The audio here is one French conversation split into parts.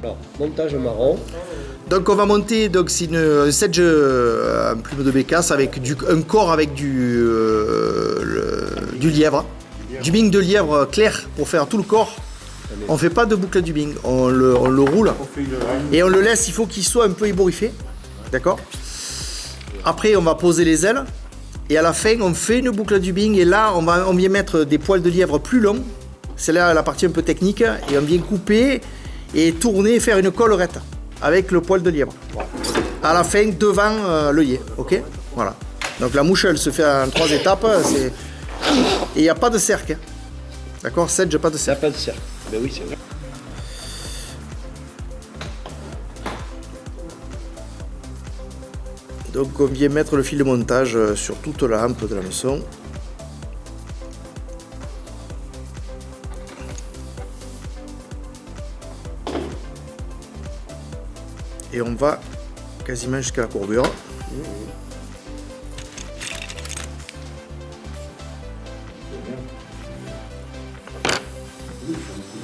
Alors, montage marron. Donc on va monter, donc c'est un sedge en plume de bécasse avec un corps avec du lièvre, du bing de lièvre clair pour faire tout le corps. On ne fait pas de boucle du bing, on le roule et on le laisse, il faut qu'il soit un peu ébouriffé, d'accord. Après on va poser les ailes et à la fin on fait une boucle du bing et là on vient mettre des poils de lièvre plus longs, c'est là la partie un peu technique, et on vient couper et tourner, faire une collerette avec le poil de lièvre. À la fin, devant l'œillet, ok. Voilà. Donc la mouche, elle se fait en 3 étapes. Et il n'y a pas de cercle. Hein. D'accord, sedge, pas de cercle. Il n'y a pas de cercle. Ben oui, c'est vrai. Donc on vient mettre le fil de montage sur toute la hampe de la maçon. Et on va quasiment jusqu'à la courbure.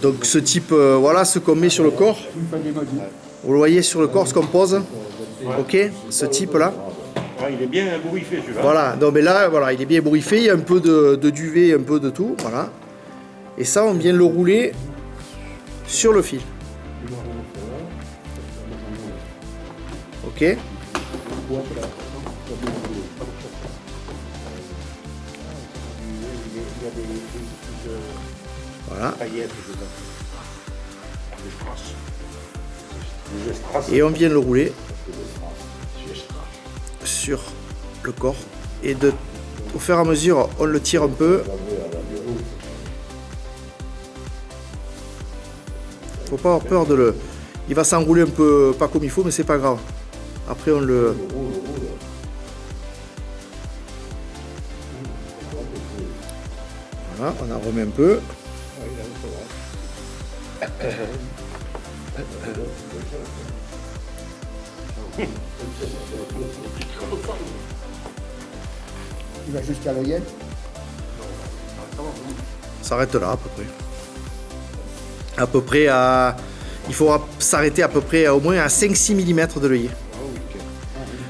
Donc ce type, voilà ce qu'on met sur le corps. Vous le voyez sur le corps, ce qu'on pose. Ok, ce type là. Ah, il est bien ébouriffé celui-là. Voilà, non mais là, voilà, il est bien ébouriffé, il y a un peu de duvet, un peu de tout, voilà. Et ça, on vient le rouler sur le fil. Ok. Voilà. Et on vient le rouler sur le corps et au fur et à mesure on le tire un peu. Faut pas avoir peur il va s'enrouler un peu pas comme il faut, mais c'est pas grave. Après on le voilà, on en remet un peu. Il va jusqu'à l'œillet. Ça s'arrête là à peu près. À peu près à... Il faudra s'arrêter à peu près au moins à 5-6 mm de l'œillet.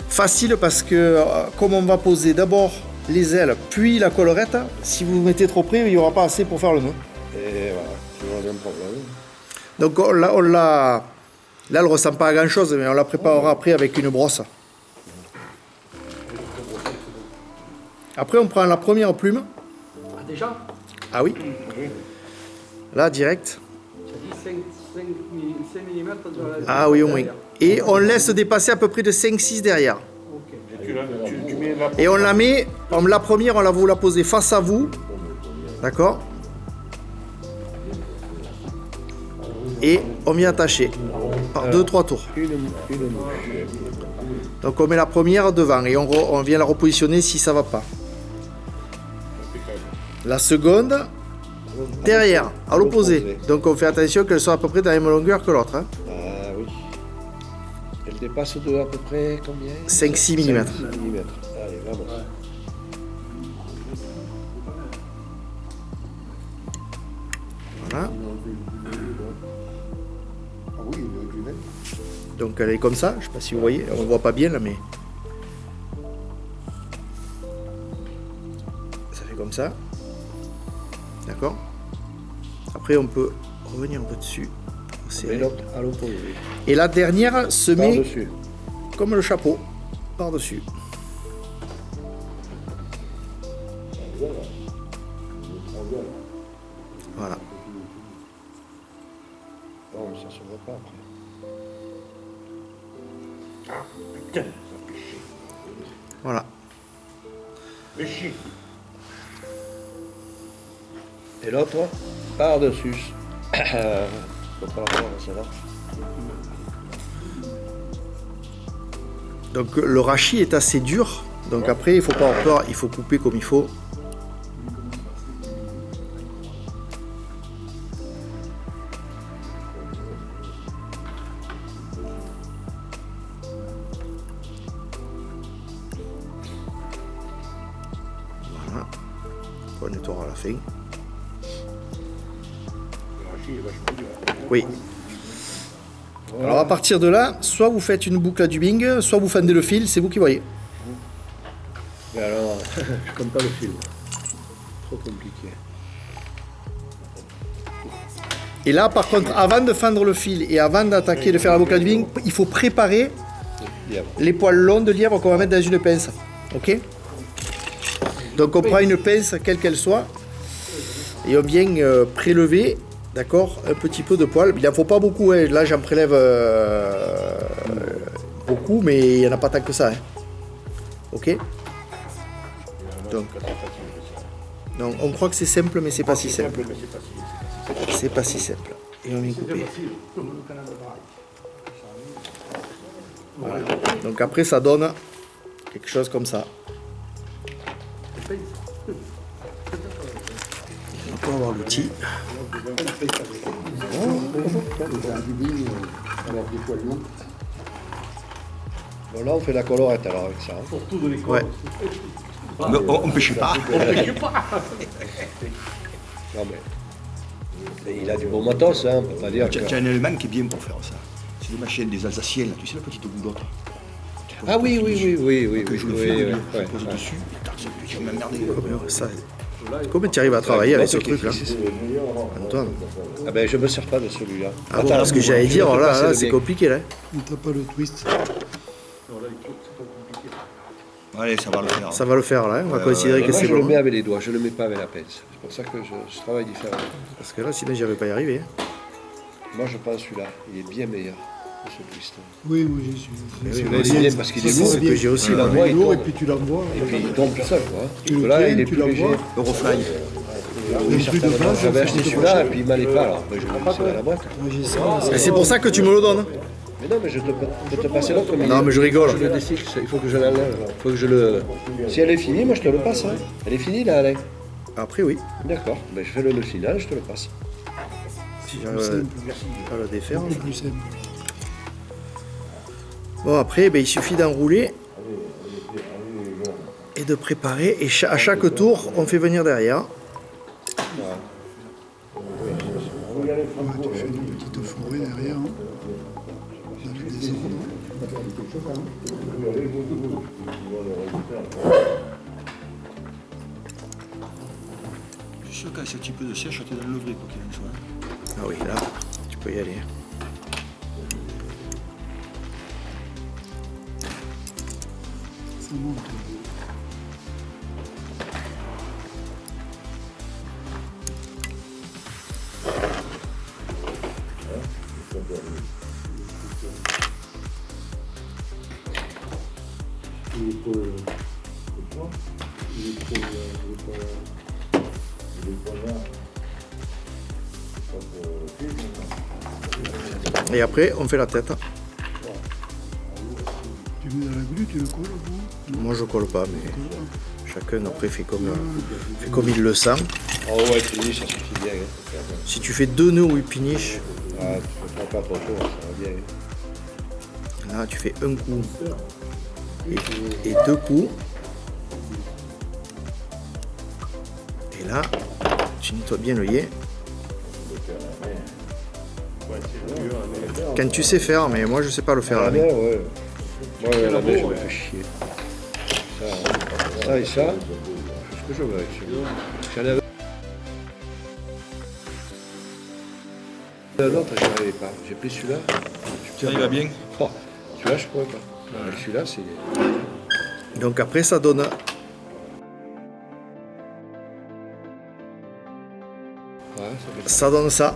Facile parce que comme on va poser d'abord les ailes puis la collerette, si vous mettez trop près, il n'y aura pas assez pour faire le nœud. Et voilà, toujours le même problème. Donc là, elle ne ressemble pas à grand chose, mais on la préparera après avec une brosse. Après, on prend la première plume. Ah, déjà? Ah oui. Là, direct. Tu as dit 5 mm sur la... Ah oui, au moins. Et on laisse dépasser à peu près de 5-6 derrière. Ok. Et tu mets la... Et on la met, la première, vous la posez face à vous. D'accord? Et on vient attacher par 2-3 tours. Donc on met la première devant et on vient la repositionner si ça va pas. La seconde derrière, à l'opposé. Donc on fait attention qu'elle soit à peu près de la même longueur que l'autre. Hein. Ah oui. Elle dépasse de à peu près combien? 5-6 mm. 5 mm. Allez, vamos. Voilà. Ah oui, le duvet. Donc elle est comme ça, je sais pas si vous voyez, on ne voit pas bien là, mais ça fait comme ça. D'accord. Après on peut revenir un peu dessus. Et l'autre à l'opposé. Et la dernière se met Par-dessus. comme le chapeau par-dessus. Voilà. Non, mais ça se voit pas après. Ah, putain, ça fait chier. Voilà. Mais chier. Et l'autre par-dessus. Faut pas la voir, celle-là. Donc le rachis est assez dur. Donc après, il faut pas avoir peur, il faut couper comme il faut. Voilà. On nettoiera à la fin. Le rachis est vachement dur. Oui. Alors à partir de là, soit vous faites une boucle à dubbing, soit vous fendez le fil, c'est vous qui voyez. Mais alors, je compte pas le fil. Trop compliqué. Et là, par contre, avant de fendre le fil et avant d'attaquer de faire la boucle à dubbing, il faut préparer Lièvre. les poils longs de lièvre qu'on va mettre dans une pince. Ok? Donc on prend une pince, quelle qu'elle soit, et on vient prélever, d'accord, un petit peu de poils. Il n'en faut pas beaucoup, hein. Là j'en prélève beaucoup, mais il n'y en a pas tant que ça. Hein. Ok? Donc on croit que c'est simple, mais c'est pas si simple. C'est pas si simple. Et on vient couper. Voilà. Donc après ça donne quelque chose comme ça. On peut avoir l'outil. C'est un dubbing avec des poils longs. Bon, là, on fait la colorette alors avec ça. Hein. Ouais. Mais on ne pêche pas. Non, mais il a du bon matos, hein, on peut pas dire que... Tu as un élément qui est bien pour faire ça. C'est les machines des Alsaciens, là. Tu sais la petite boulotte. Ah oui, oui, oui, oui, oui, Que oui, je le oui, fais, oui, je ouais, pose ouais. dessus, et tac, tu vas m'emmerder. Ça, comment tu arrives à travailler avec ce Bon, truc là, c'est- Antoine? Ah ben, je me sers pas de celui-là. Ah bon, parce que j'allais dire, je vais te là, passer là le c'est bien. compliqué là. T'as pas le twist. Allez, ça va le faire. Ça va le faire là, hein. On va considérer Mais que moi, c'est je le bon. mets avec les doigts, je le mets pas avec la pince. C'est pour ça que je travaille différemment. Parce que là, sinon, j'y avais pas y arriver. Hein. Moi, je pense celui-là, il est bien meilleur que ce twist. Oui, oui, j'ai su. Celui-là, il est bien parce qu'il est C'est lourd. ce que j'ai aussi. Il là. envoie, il Lourd, et tombe. puis tu l'envoies. Et puis il tombe tout seul, quoi. Tu le Là, tiens, il est tu plus léger. l'envoies. Eurofly. Oui, plus de certainement. base, J'avais ça acheté coûte celui-là pas et puis il m'allait pas, alors après je l'ai mis dans la boîte. Moi, j'ai ça. Et c'est pour ça que tu me le donnes. Mais non, mais je peux te passer l'autre. Non, mais je rigole. Je le défixe, il faut que je l'enlève. Il faut que je le... Si elle est finie, moi je te le passe. Hein. Elle est finie là, Alain. Après, oui. D'accord, ben, je fais le nœud final, je te le passe. Je vais pas le défaire. C'est plus simple. Bon, après, ben, il suffit d'enrouler et de préparer. Et à chaque tour, on fait venir derrière. Ouais, tu fais une petite forêt derrière. Hein. Dans le désordre. Je suis sûr qu'avec ce petit peu de sèche, tu es dans le levré, quoi qu'il en soit. Ah oui, là, tu peux y aller. Ça monte. Et après, on fait la tête. Tu mets dans la grue, tu le colles au bout. Moi, je colle pas, mais chacun après fait comme il le sent. Oh ouais, fini, ça suffit bien. Hein. Si tu fais 2 nœuds ou une piniche, Ah, tu ne pas trop tôt, ça va bien. Hein. là, tu fais un coup et 2 coups. Et là, tu nettoies bien l'œillet. Quand tu sais faire, mais moi je sais pas le faire. À la Avec. main, ouais. Moi, à la main, je me fais chier. Ça et ça, je fais ce que je veux avec celui-là. J'en avais l'autre, je n'y arrivais pas. J'ai pris celui-là. Ça va bien. Oh, celui-là, je ne pourrais pas. Avec celui-là, c'est... Donc après, ça donne. Ouais, ça fait Ça donne ça.